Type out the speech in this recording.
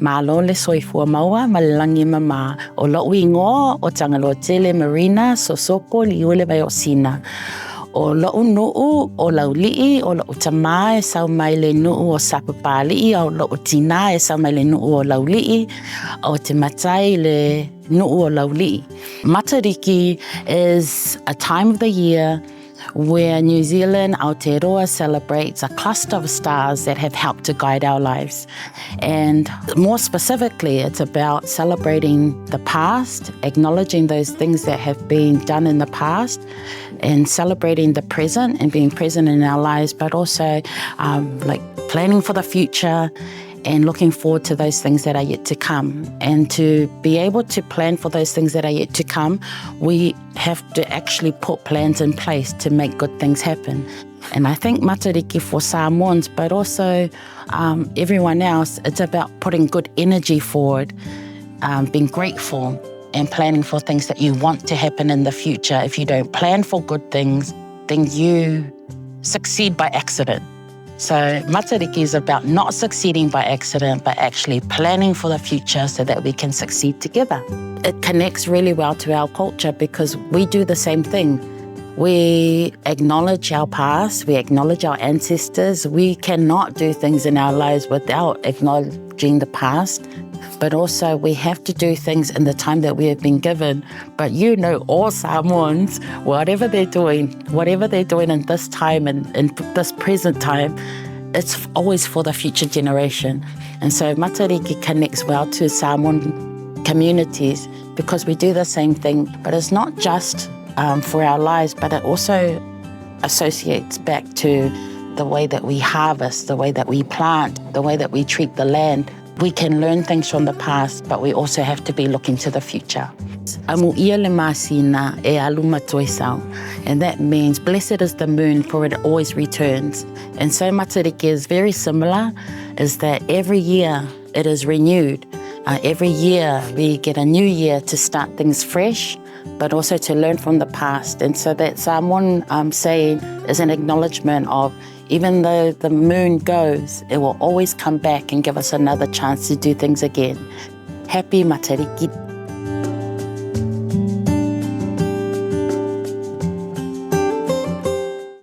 Malo le soifua maua ma le langi mama o lo'u ingoa o Tagaloatele, Marina, Sosopo, Liua le vai o Sina. O lo'u nu'u o lauli'i, o lo'u tamā e sau mai le nu'u o sapapali'i, o lo'u tina e sau mai le nu'u o lauli'i, o te matai le nu'u o lauli'i. Matariki is a time of the year where New Zealand, Aotearoa, celebrates a cluster of stars that have helped to guide our lives. And more specifically, it's about celebrating the past, acknowledging those things that have been done in the past, and celebrating the present and being present in our lives, but also like planning for the future and looking forward to those things that are yet to come. And to be able to plan for those things that are yet to come, we have to actually put plans in place to make good things happen. And I think Matariki for Samoans, but also everyone else, it's about putting good energy forward, being grateful and planning for things that you want to happen in the future. If you don't plan for good things, then you succeed by accident. So Matariki is about not succeeding by accident, but actually planning for the future so that we can succeed together. It connects really well to our culture because we do the same thing. We acknowledge our past, we acknowledge our ancestors. We cannot do things in our lives without acknowledging the past, but also we have to do things in the time that we have been given. But you know, all Samoans, whatever they're doing in this time and in this present time, it's always for the future generation. And so Matariki connects well to Samoan communities because we do the same thing, but it's not just for our lives, but it also associates back to the way that we harvest, the way that we plant, the way that we treat the land. We can learn things from the past, but we also have to be looking to the future. Amuia le masina e aluma toisau. And that means blessed is the moon, for it always returns. And so Matariki is very similar, is that every year it is renewed. Every year we get a new year to start things fresh, but also to learn from the past. And so that Samoan saying is an acknowledgement of even though the moon goes, it will always come back and give us another chance to do things again. Happy Matariki.